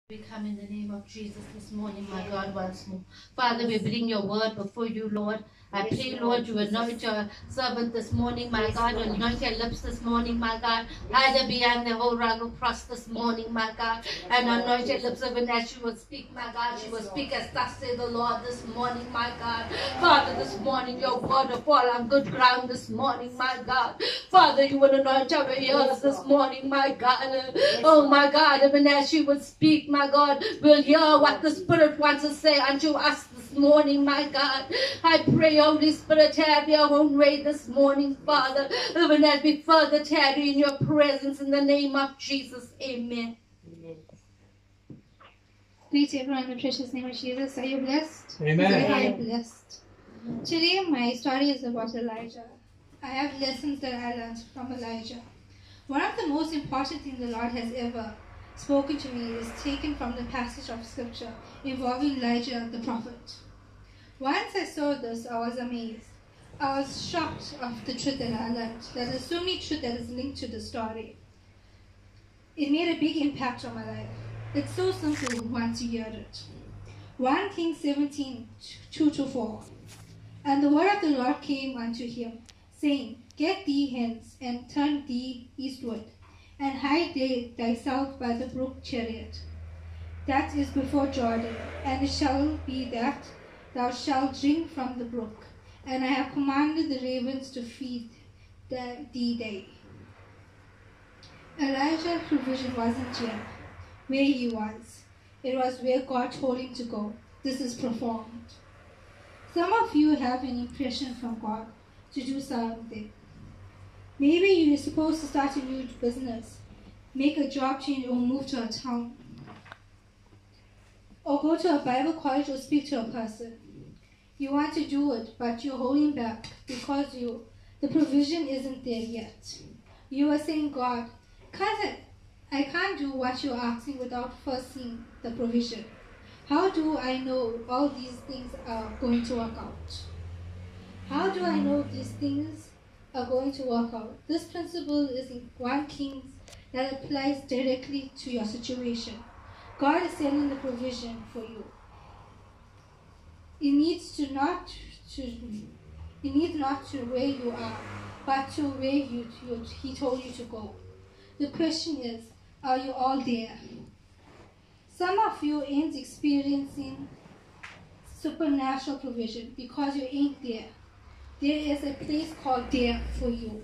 We come in the name of Jesus this morning, my God, once more. Father, we bring your word before you, Lord. I pray, Lord, you anoint your servant this morning, my God. Anoint your lips this morning, my God. Hide her behind the whole rug of cross this morning, my God. And anoint your lips even as she will speak, my God. She will speak as thus say the Lord this morning, my God. Father, this morning your word will fall on good ground this morning, my God. Father, you will anoint our ears this morning, my God. Oh, my God, even as she will speak, my God, we'll hear what the Spirit wants to say unto us this morning, my God. I pray, Holy Spirit, have your own way this morning, Father, even as we further tarry in your presence in the name of Jesus. Amen. Greet everyone in the precious name of Jesus. Are you blessed? Amen. I am blessed. Today my story is about Elijah. I have lessons that I learned from Elijah. One of the most important things the Lord has ever spoken to me is taken from the passage of scripture involving Elijah the prophet. Once I saw this, I was amazed. I was shocked of the truth that I learned. There's so many truth that is linked to the story. It made a big impact on my life. It's so simple once you hear it. 1 Kings 17, 2-4. And the word of the Lord came unto him, saying, Get thee hence, and turn thee eastward, and hide thyself by the brook Chariot, that is before Jordan. And it shall be that thou shalt drink from the brook, and I have commanded the ravens to feed thee there. Elijah's provision wasn't here, where he was. It was where God told him to go. This is profound. Some of you have an impression from God to do something. Maybe you're supposed to start a new business, make a job change, or move to a town, or go to a Bible college or speak to a person. You want to do it, but you're holding back because the provision isn't there yet. You are saying, God, I can't do what you're asking without first seeing the provision. How do I know all these things are going to work out? How do I know these things are going to work out? This principle is in 1 Kings that applies directly to your situation. God is sending the provision for you. It needs not to where you are, but to where He told you to go. The question is, are you all there? Some of you ain't experiencing supernatural provision because you ain't there. There is a place called there for you.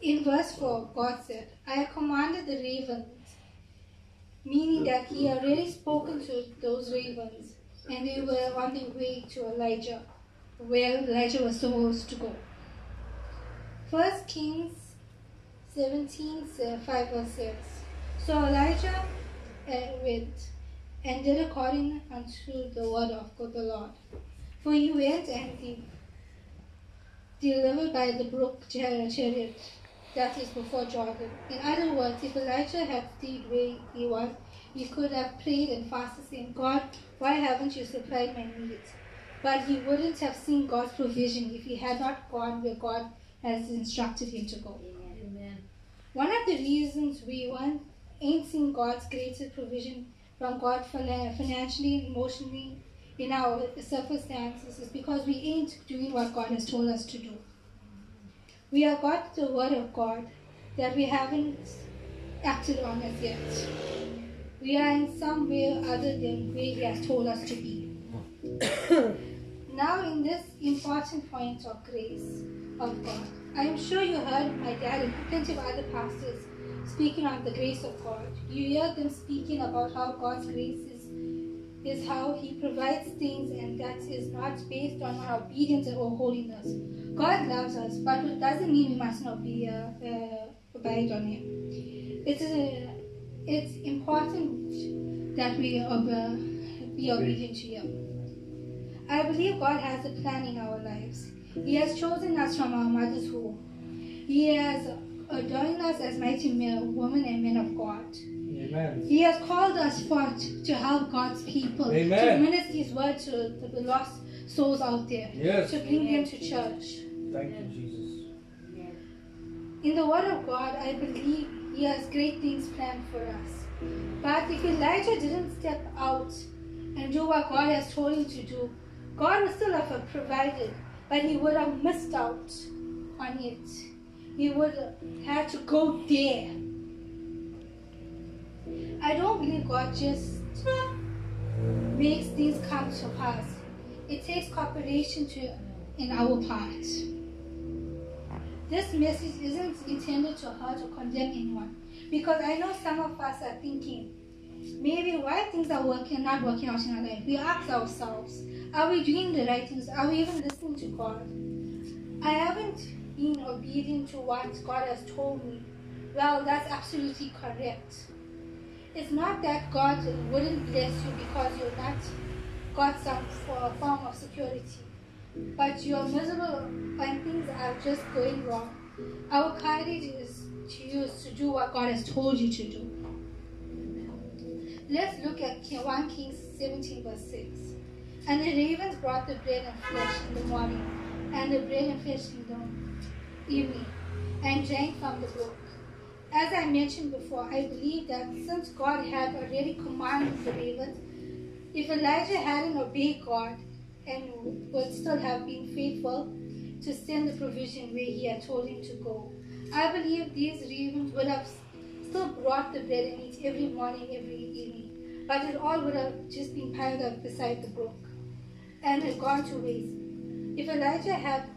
In verse 4, God said, I have commanded the ravens, meaning that He had already spoken to those ravens, and they were on their way to Elijah, where Elijah was supposed to go. 1 Kings 17, 5 verse 6. So Elijah went and did according unto the word of God the Lord. For he went and delivered by the brook Chariot that is before Jordan. In other words, if Elijah had stayed where he was, he could have prayed and fasted, saying, God, why haven't you supplied my needs? But he wouldn't have seen God's provision if he had not gone where God has instructed him to go. Amen. One of the reasons we ain't seeing God's greatest provision from God financially, emotionally, in our circumstances is because we ain't doing what God has told us to do. We have got the word of God that we haven't acted on as yet. We are in some way other than where He has told us to be. Now in this important point of grace of God, I am sure you heard my dad and plenty of other pastors speaking on the grace of God. You hear them speaking about how God's grace is how He provides things, and that is not based on our obedience or holiness. God loves us, but it doesn't mean we must not be abide on Him. It's important that we be obedient to Him. I believe God has a plan in our lives. He has chosen us from our mother's womb. He has adorned us as mighty men, women and men of God. Amen. He has called us forth to help God's people, Amen. to minister His word to the lost souls out there, Yes. to bring them to church. Thank you, Jesus. In the word of God, I believe He has great things planned for us. But if Elijah didn't step out and do what God has told him to do, God would still have provided, but he would have missed out on it. He would have had to go there. I don't believe God just makes things come to pass. It takes cooperation in our part. This message isn't intended to hurt or condemn anyone, because I know some of us are thinking, maybe why things are not working out in our life. We ask ourselves, are we doing the right things? Are we even listening to God? I haven't been obedient to what God has told me. Well, that's absolutely correct. It's not that God wouldn't bless you because you're not got some form of security, but you're miserable when things are just going wrong. Our courage is to use to do what God has told you to do. Let's look at 1 Kings 17 verse 6. And the ravens brought the bread and flesh in the morning, and the bread and flesh in the evening, and drank from the brook. As I mentioned before, I believe that since God had already commanded the ravens, if Elijah hadn't obeyed God and would still have been faithful to send the provision where he had told him to go, I believe these ravens would have still brought the bread and meat every morning, every evening, but it all would have just been piled up beside the brook and had gone to waste. If Elijah had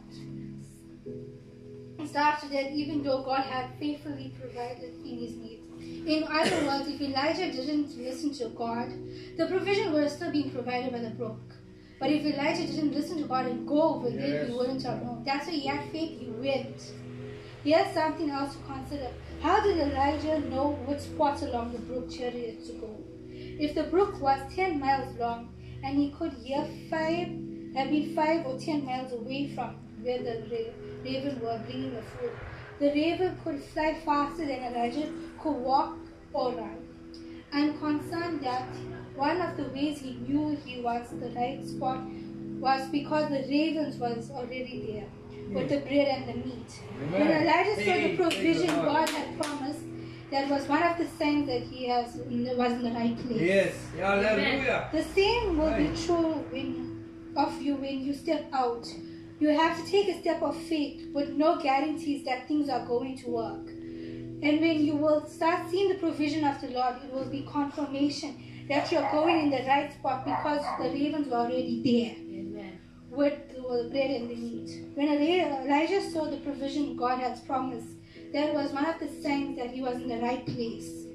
started that, even though God had faithfully provided in his needs. In other words, if Elijah didn't listen to God, the provision would have still been provided by the brook. But if Elijah didn't listen to God and go over there, he wouldn't have known. That's why he had faith, he went. Here's something else to consider. How did Elijah know which spot along the brook chariot to go? If the brook was 10 miles long and he could hear 5 or 10 miles away from where the raven were bringing the food, the raven could fly faster than Elijah could walk or run. I'm concerned that one of the ways he knew he was the right spot was because the ravens was already there with the bread and the meat. Amen. When Elijah saw the provision God had promised, that was one of the signs that he was in the right place. Yes. Hallelujah. The same will be true of you when you step out. You have to take a step of faith with no guarantees that things are going to work. And when you will start seeing the provision of the Lord, it will be confirmation that you're going in the right spot because the ravens were already there. Amen. With the bread and the meat. When Elijah saw the provision God has promised, that was one of the signs that he was in the right place.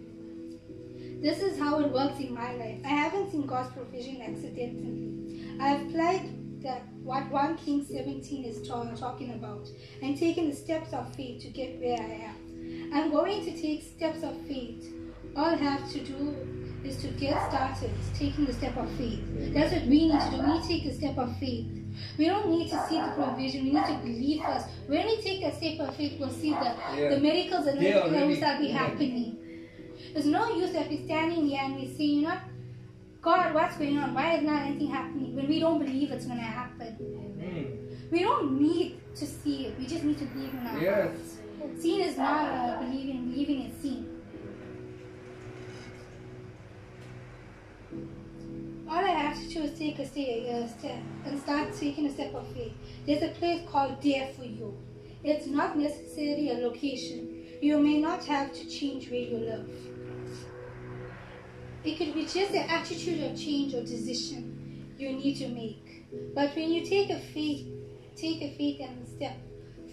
This is how it works in my life. I haven't seen God's provision accidentally. I have applied that what 1 Kings 17 is talking about and taken the steps of faith to get where I am. I'm going to take steps of faith. All I have to do is to get started, taking the step of faith. That's what we need to do. We take the step of faith. We don't need to see the provision. We need to believe first. When we take that step of faith, we'll see the miracles and everything that will start happening. There's no use that we're standing here and we say, you know, God, what's going on? Why is not anything happening? When we don't believe it's going to happen. We don't need to see it. We just need to believe in our hearts. Seeing is not believing. Believing is seeing. All I have to do is take a step and start taking a step of faith. There's a place called there for you. It's not necessarily a location. You may not have to change where you live. It could be just an attitude of change or decision you need to make. But when you take a faith and step,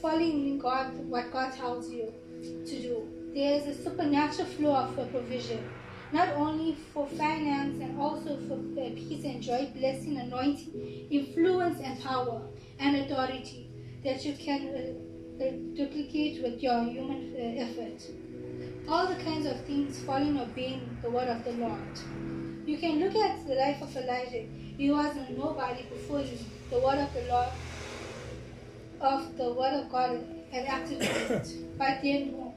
following in God, what God tells you to do, there's a supernatural flow of provision. Not only for finance and also for peace and joy, blessing, anointing, influence and power and authority that you can duplicate with your human effort. All the kinds of things following obeying the word of the Lord. You can look at the life of Elijah. He was a nobody before the word of the Lord, of the word of God had activated. But then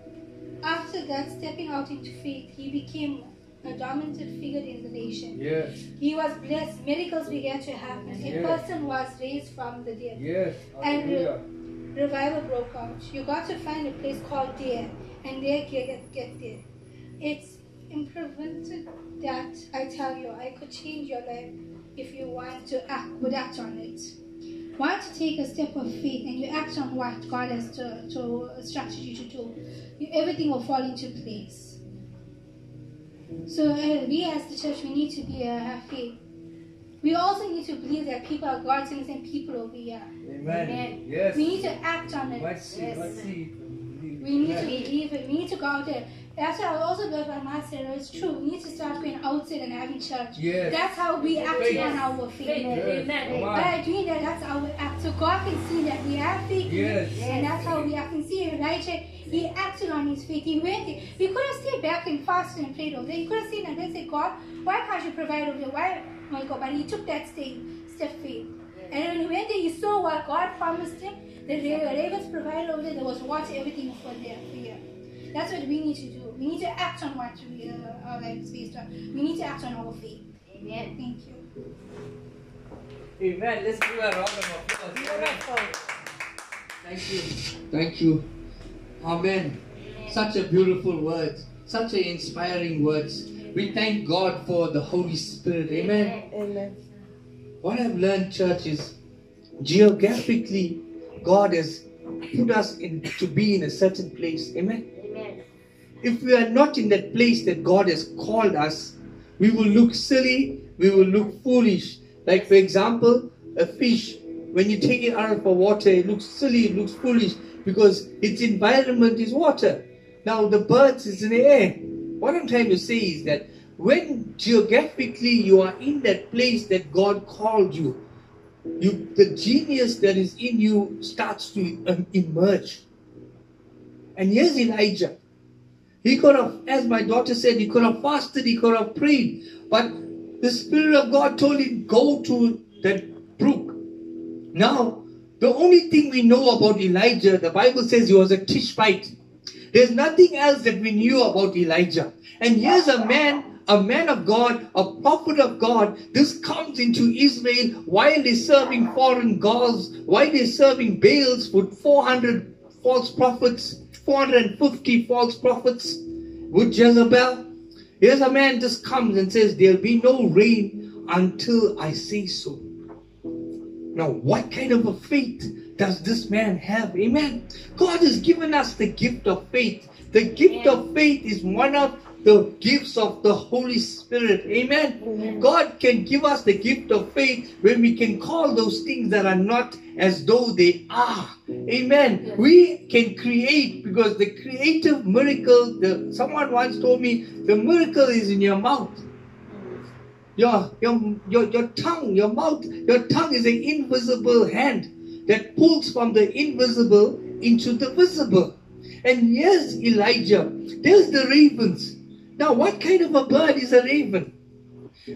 after that, stepping out into faith, he became a dominant figure in the nation. Yes. He was blessed. Miracles began to happen. A person was raised from the dead. Yes. And revival broke out. You got to find a place called there, and there get there. It's improvement that I tell you, I could change your life if you want to act on it. Want to take a step of faith and you act on what God has instructed you to do, everything will fall into place. So we as the church, we need to have faith. We also need to believe that people are God's innocent people over here. Amen. Yes. We need to act on it. Let's see. We need to believe it. We need to go out there. That's how I also built what Matt said. It's true. We need to start going outside and having church. Yes. That's how we act on our faith. Yes. By doing that, that's how we act. So God can see that we have faith. Yes. And that's how we act. And see Elijah, he acted on his faith. He went there. We could have stayed back and fasted and prayed over there. He could have stayed and then said, God, why can't you provide over there? Why, my God? But he took that step faith. And when he went there, he saw what God promised him. The ravens provided over there. There was water. Everything was there for you. That's what we need to do. We need to act on what our life is based on. We need to act on our faith. Amen. Thank you. Amen. Let's do a round of applause. Beautiful. Thank you. Thank you. Amen. Such a beautiful word. Such an inspiring words. We thank God for the Holy Spirit. Amen. Amen. What I've learned, church, is geographically, God has put us to be in a certain place. Amen. Amen. If we are not in that place that God has called us, we will look silly, we will look foolish. Like, for example, a fish, when you take it out of the water, it looks silly, it looks foolish, because its environment is water. Now, the birds is in the air. What I'm trying to say is that when geographically you are in that place that God called you, the genius that is in you starts to emerge. And here's Elijah. He could have, as my daughter said, he could have fasted, he could have prayed. But the Spirit of God told him, go to that brook. Now, the only thing we know about Elijah, the Bible says he was a Tishbite. There's nothing else that we knew about Elijah. And here's a man of God, a prophet of God. This comes into Israel while they're serving foreign gods, while they're serving Baals with 400 false prophets, 450 false prophets with Jezebel. Here's a man just comes and says, there'll be no rain until I say so. Now, what kind of a faith does this man have? Amen. God has given us the gift of faith. The gift of faith is one of the gifts of the Holy Spirit. Amen. Amen. God can give us the gift of faith when we can call those things that are not as though they are. Amen. Yes. We can create, because the creative miracle, someone once told me, the miracle is in your mouth. Your tongue, your mouth, your tongue is an invisible hand that pulls from the invisible into the visible. And here's Elijah. There's the ravens. Now, what kind of a bird is a raven?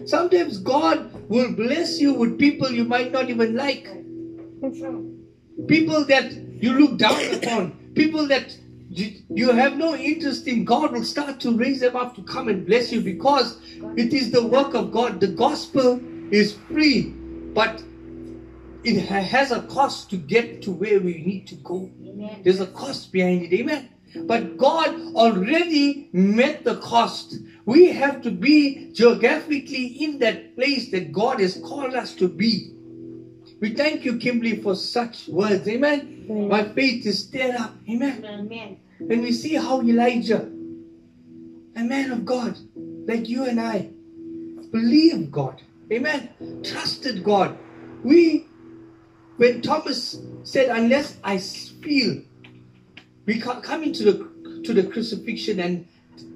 Sometimes God will bless you with people you might not even like. People that you look down upon. People that you have no interest in. God will start to raise them up to come and bless you, because it is the work of God. The gospel is free, but it has a cost to get to where we need to go. Amen. There's a cost behind it. Amen. But God already met the cost. We have to be geographically in that place that God has called us to be. We thank you, Kimberly, for such words. Amen. Amen. My faith is stirred up. Amen. Amen. And we see how Elijah, a man of God, like you and I, believed God. Amen. Trusted God. When Thomas said, unless I feel, we come into the crucifixion and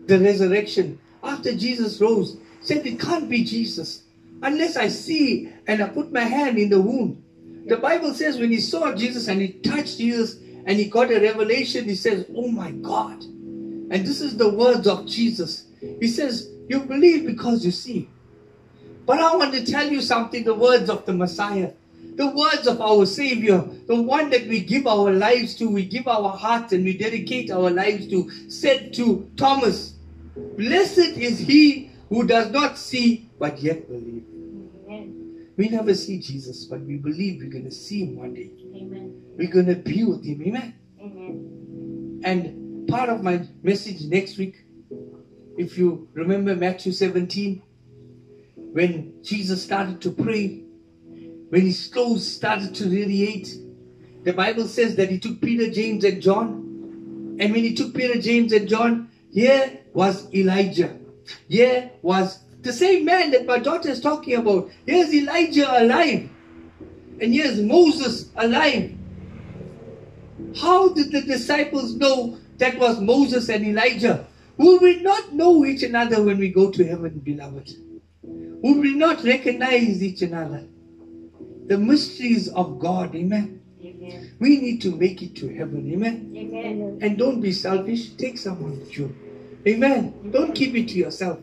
the resurrection. After Jesus rose, said it can't be Jesus unless I see and I put my hand in the wound. The Bible says when he saw Jesus and he touched Jesus and he got a revelation, he says, oh my God. And this is the words of Jesus. He says, you believe because you see. But I want to tell you something, the words of the Messiah. The words of our Savior, the one that we give our lives to, we give our hearts and we dedicate our lives to, said to Thomas, blessed is he who does not see but yet believe. Amen. We never see Jesus, but we believe we're going to see him one day. Amen. We're going to be with him. Amen. Amen. And part of my message next week, If you remember Matthew 17, when Jesus started to pray, when his clothes started to radiate, the Bible says that he took Peter, James, and John. And when he took Peter, James, and John, here was Elijah. Here was the same man that my daughter is talking about. Here's Elijah alive. And here's Moses alive. How did the disciples know that was Moses and Elijah? Will we not know each another when we go to heaven, beloved? Will we not recognize each another? The mysteries of God, amen? Amen. We need to make it to heaven, amen? Amen. And don't be selfish. Take someone with you. Amen. Don't keep it to yourself.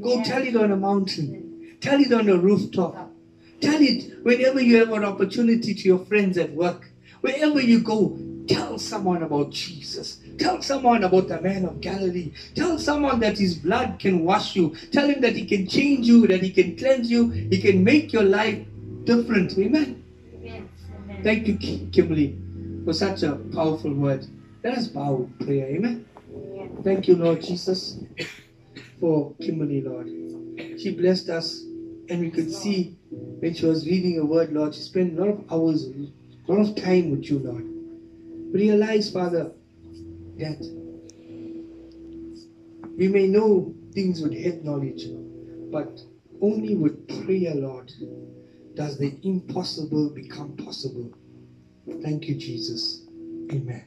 Go tell it on a mountain. Tell it on a rooftop. Tell it whenever you have an opportunity to your friends at work. Wherever you go, tell someone about Jesus. Tell someone about the man of Galilee. Tell someone that his blood can wash you. Tell him that he can change you, that he can cleanse you. He can make your life different. Amen. Amen. Thank you, Kimberly, for such a powerful word. Let us bow in prayer. Amen. Thank you, Lord Jesus, for Kimberly, Lord. She blessed us, and we could see when she was reading a word, Lord, she spent a lot of hours, a lot of time with you, Lord. Realize, Father, that we may know things with head knowledge, but only with prayer, Lord, does the impossible become possible. Thank you, Jesus. Amen.